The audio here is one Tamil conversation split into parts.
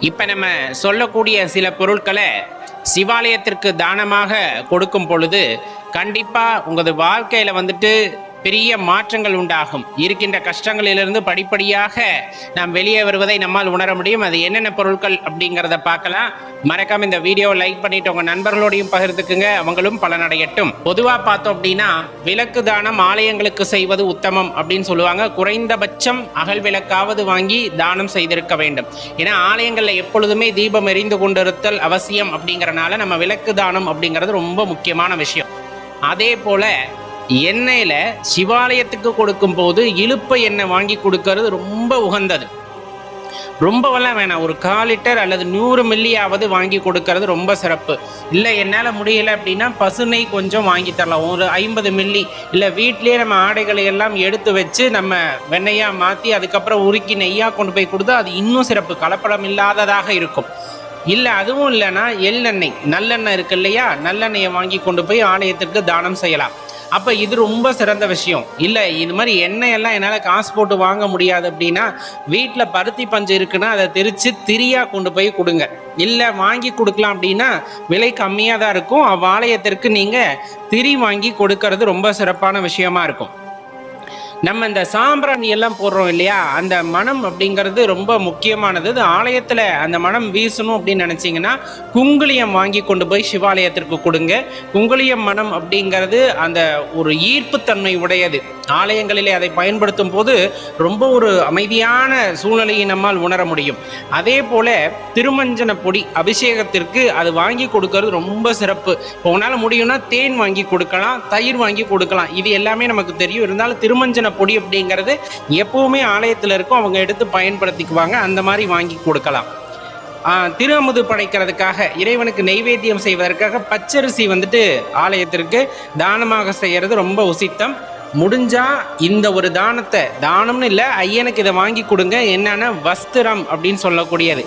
இப்போ நம்ம சொல்லக்கூடிய சில பொருட்களை சிவாலயத்திற்கு தானமாக கொடுக்கும் பொழுது கண்டிப்பாக உங்களது வாழ்க்கையில் வந்துட்டு பெரிய மாற்றங்கள் உண்டாகும். இருக்கின்ற கஷ்டங்களிலிருந்து படிப்படியாக நாம் வெளியே வருவதை நம்மால் உணர முடியும். அது என்னென்ன பொருட்கள் அப்படிங்கிறத பார்க்கலாம். மறக்காம இந்த வீடியோவை லைக் பண்ணிட்டு உங்க நண்பர்களோடையும் பகிர்ந்துக்குங்க, அவங்களும் பலனடையட்டும். பொதுவாக பார்த்தோம் அப்படின்னா விளக்கு தானம் ஆலயங்களுக்கு செய்வது உத்தமம் அப்படின்னு சொல்லுவாங்க. குறைந்தபட்சம் அகல் விளக்காவது வாங்கி தானம் செய்திருக்க வேண்டும். ஏன்னா ஆலயங்களில் எப்பொழுதுமே தீபம் எரிந்து கொண்டிருத்தல் அவசியம். அப்படிங்கிறனால நம்ம விளக்கு தானம் அப்படிங்கிறது ரொம்ப முக்கியமான விஷயம். அதே போல எண்ணெயில் சிவாலயத்துக்கு கொடுக்கும் போது இழுப்ப எண்ணெய் வாங்கி கொடுக்கறது ரொம்ப உகந்தது. ரொம்பவெல்லாம் வேணாம், ஒரு 1/4 லிட்டர் அல்லது 100 மில்லியாவது வாங்கி கொடுக்கறது ரொம்ப சிறப்பு. இல்லை என்னால் முடியலை அப்படின்னா பசுனை கொஞ்சம் வாங்கி தரலாம், ஒரு 50 மில்லி. இல்லை வீட்டிலேயே நம்ம ஆடைகளை எல்லாம் எடுத்து வச்சு நம்ம வெண்ணெயாக மாற்றி அதுக்கப்புறம் உருக்கி நெய்யாக கொண்டு போய் கொடுத்தா அது இன்னும் சிறப்பு, கலப்படம் இல்லாததாக இருக்கும். இல்லை அதுவும் இல்லைன்னா எள்ளெண்ணெய், நல்லெண்ணெய் இருக்கு இல்லையா, நல்லெண்ணெயை வாங்கி கொண்டு போய் ஆலயத்திற்கு தானம் செய்யலாம். அப்போ இது ரொம்ப சிறந்த விஷயம். இல்லை இது மாதிரி எண்ணெயெல்லாம் என்னால் காசு போட்டு வாங்க முடியாது அப்படின்னா வீட்டில் பருத்தி பஞ்சு இருக்குன்னா அதை திரித்து திரியாக கொண்டு போய் கொடுங்க. இல்லை வாங்கி கொடுக்கலாம் அப்படின்னா விலை கம்மியாக தான் இருக்கும். அவ்வாலயத்திற்கு நீங்கள் திரி வாங்கி கொடுக்கறது ரொம்ப சிறப்பான விஷயமா இருக்கும். நம்ம இந்த சாம்பிராணி எல்லாம் போடுறோம் இல்லையா, அந்த மனம் அப்படிங்கிறது ரொம்ப முக்கியமானது. அது ஆலயத்தில் அந்த மனம் வீசணும் அப்படின்னு நினச்சிங்கன்னா குங்குளியம் வாங்கி கொண்டு போய் சிவாலயத்திற்கு கொடுங்க. குங்குளியம் மனம் அப்படிங்கிறது அந்த ஒரு ஈர்ப்புத்தன்மை உடையது. ஆலயங்களிலே அதை பயன்படுத்தும் போது ரொம்ப ஒரு அமைதியான சூழ்நிலையை நம்மால் உணர முடியும். அதே போல திருமஞ்சன பொடி அபிஷேகத்திற்கு அது வாங்கி கொடுக்கறது ரொம்ப சிறப்பு. இப்போ உன்னால் முடியும்னா தேன் வாங்கி கொடுக்கலாம், தயிர் வாங்கி கொடுக்கலாம், இது எல்லாமே நமக்கு தெரியும். இருந்தாலும் திருமஞ்சன பொடி அப்படிங்கிறது எப்பவுமே ஆலயத்தில் இருக்கும், அவங்க எடுத்து பயன்படுத்திக்குவாங்க. அந்த மாதிரி வாங்கி கொடுக்கலாம். திருஅமுது படைக்கிறதுக்காக இறைவனுக்கு நெய்வேத்தியம் செய்வதற்காக பச்சரிசி வந்துட்டு ஆலயத்திற்கு தானமாக செய்யறது ரொம்ப உசித்தம். முடிஞ்சா இந்த ஒரு தானத்தை, தானம்னு இல்லை, ஐயனுக்கு இதை வாங்கி கொடுங்க. என்னன்னா வஸ்திரம் அப்படின்னு சொல்லக்கூடியது.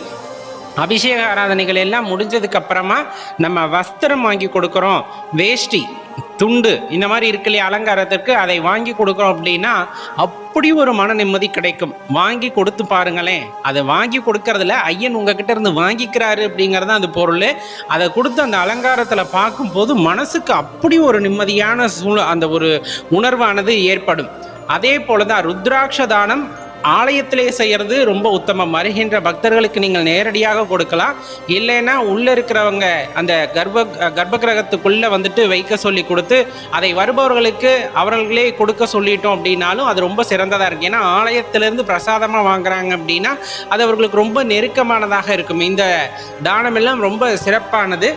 அபிஷேக ஆராதனைகள் எல்லாம் முடிஞ்சதுக்கு அப்புறமா நம்ம வஸ்திரம் வாங்கி கொடுக்குறோம், வேஷ்டி துண்டு இந்த மாதிரி இருக்கு இல்லையா அலங்காரத்திற்கு, அதை வாங்கி கொடுக்குறோம் அப்படின்னா அப்படி ஒரு மன நிம்மதி கிடைக்கும். வாங்கி கொடுத்து பாருங்களேன். அதை வாங்கி கொடுக்கறதுல ஐயன் உங்ககிட்ட இருந்து வாங்கிக்கிறாரு அப்படிங்கிறது அந்த பொருள். அதை கொடுத்து அந்த அலங்காரத்தில் பார்க்கும்போது மனசுக்கு அப்படி ஒரு நிம்மதியான அந்த ஒரு உணர்வானது ஏற்படும். அதே போலதான் ருத்ராட்ச தானம் ஆலயத்திலே செய்கிறது ரொம்ப உத்தமம். வருகின்ற பக்தர்களுக்கு நீங்கள் நேரடியாக கொடுக்கலாம். இல்லைன்னா உள்ளே இருக்கிறவங்க அந்த கர்ப்ப கிரகத்துக்குள்ளே வந்துட்டு வைக்க சொல்லி கொடுத்து அதை வருபவர்களுக்கு அவர்களே கொடுக்க சொல்லிட்டோம் அப்படின்னாலும் அது ரொம்ப சிறந்ததாக இருக்குது. ஏன்னா ஆலயத்திலேருந்து பிரசாதமாக வாங்குறாங்க அப்படின்னா அது அவர்களுக்கு ரொம்ப நெருக்கமானதாக இருக்கும். இந்த தானம் எல்லாம் ரொம்ப சிறப்பானது.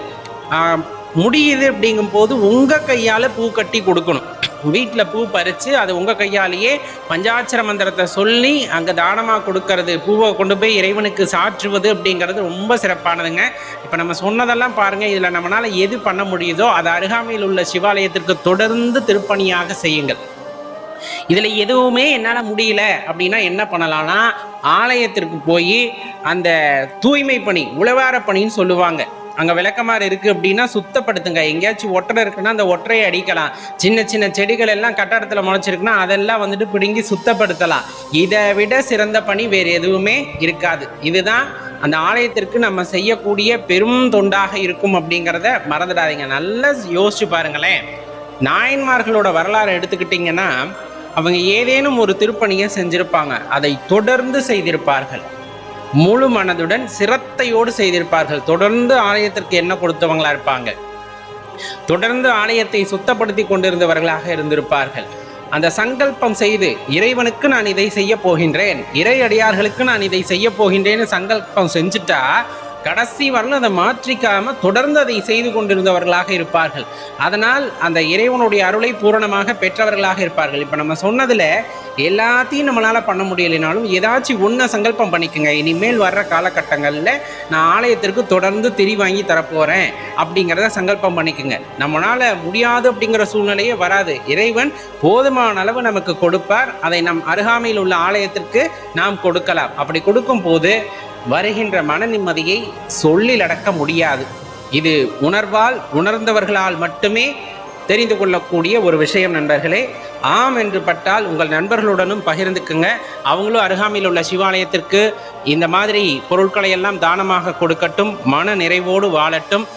முடியுது அப்படிங்கும் போது உங்கள் கையால் பூ கட்டி கொடுக்கணும். வீட்டில் பூ பறித்து அது உங்கள் கையாலேயே பஞ்சாட்சர மந்திரத்தை சொல்லி அங்கே தானமாக கொடுக்கறது, பூவை கொண்டு போய் இறைவனுக்கு சாற்றுவது அப்படிங்கிறது ரொம்ப சிறப்பானதுங்க. இப்போ நம்ம சொன்னதெல்லாம் பாருங்கள், இதில் நம்மளால் எது பண்ண முடியுதோ அதை அருகாமையில் உள்ள சிவாலயத்திற்கு தொடர்ந்து திருப்பணியாக செய்யுங்கள். இதில் எதுவுமே என்னால் முடியல அப்படின்னா என்ன பண்ணலாம்னா ஆலயத்திற்கு போய் அந்த தூய்மை பணி, உழவார பணின்னு சொல்லுவாங்க, அங்கே விளக்கமாறு இருக்குது அப்படின்னா சுத்தப்படுத்துங்க. எங்கேயாச்சும் ஒட்டரை இருக்குன்னா அந்த ஒற்றையை அடிக்கலாம். சின்ன சின்ன செடிகள் எல்லாம் கட்டடத்தில் முளைச்சிருக்குன்னா அதெல்லாம் வந்துட்டு பிடுங்கி சுத்தப்படுத்தலாம். இதை விட சிறந்த பணி வேறு எதுவுமே இருக்காது. இதுதான் அந்த ஆலயத்திற்கு நம்ம செய்யக்கூடிய பெரும் தொண்டாக இருக்கும் அப்படிங்கிறத மறந்துடாதீங்க. நல்லா யோசிச்சு பாருங்களேன். நாயன்மார்களோட வரலாறு எடுத்துக்கிட்டிங்கன்னா அவங்க ஏதேனும் ஒரு திருப்பணியை செஞ்சிருப்பாங்க, அதை தொடர்ந்து செய்திருப்பார்கள், முழு மனதுடன் சிரத்தையோடு செய்திருப்பார்கள். தொடர்ந்து ஆலயத்திற்கு என்ன கொடுத்தவங்களா இருப்பாங்க, தொடர்ந்து ஆலயத்தை சுத்தப்படுத்தி கொண்டிருந்தவர்களாக இருந்திருப்பார்கள். அந்த சங்கல்பம் செய்து இறைவனுக்கு நான் இதை செய்ய போகின்றேன், இறை அடியார்களுக்கு நான் இதை செய்ய போகின்றேன்னு சங்கல்பம் செஞ்சுட்டா கடைசி வரலும் அதை மாற்றிக்காம தொடர்ந்து அதை செய்து கொண்டிருந்தவர்களாக இருப்பார்கள். அதனால் அந்த இறைவனுடைய அருளை பூரணமாக பெற்றவர்களாக இருப்பார்கள். இப்போ நம்ம சொன்னதில் எல்லாத்தையும் நம்மளால் பண்ண முடியலைனாலும் ஏதாச்சும் ஒன்றை சங்கல்பம் பண்ணிக்கோங்க. இனிமேல் வர்ற காலகட்டங்களில் நான் ஆலயத்திற்கு தொடர்ந்து திரி வாங்கி தரப்போகிறேன் அப்படிங்கிறத சங்கல்பம் பண்ணிக்கோங்க. நம்மளால் முடியாது அப்படிங்கிற சூழ்நிலையே வராது. இறைவன் போதுமான அளவு நமக்கு கொடுப்பார். அதை நம் அருகாமையில் உள்ள ஆலயத்திற்கு நாம் கொடுக்கலாம். அப்படி கொடுக்கும் போது வருகின்ற மன நிம்மதியை சொல்லில் அடக்க முடியாது. இது உணர்வால், உணர்ந்தவர்களால் மட்டுமே தெரிந்து கொள்ளக்கூடிய ஒரு விஷயம் நண்பர்களே. ஆம் என்று பட்டால் உங்கள் நண்பர்களுடனும் பகிர்ந்துக்குங்க. அவங்களும் அருகாமையில் உள்ள சிவாலயத்திற்கு இந்த மாதிரி பொருட்களை எல்லாம் தானமாக கொடுக்கட்டும், மன நிறைவோடு வாழட்டும்.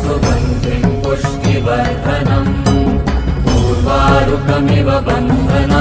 सुगन्धिं पुष्टिवर्धनम् पूर्वारुकमिव बन्धनम्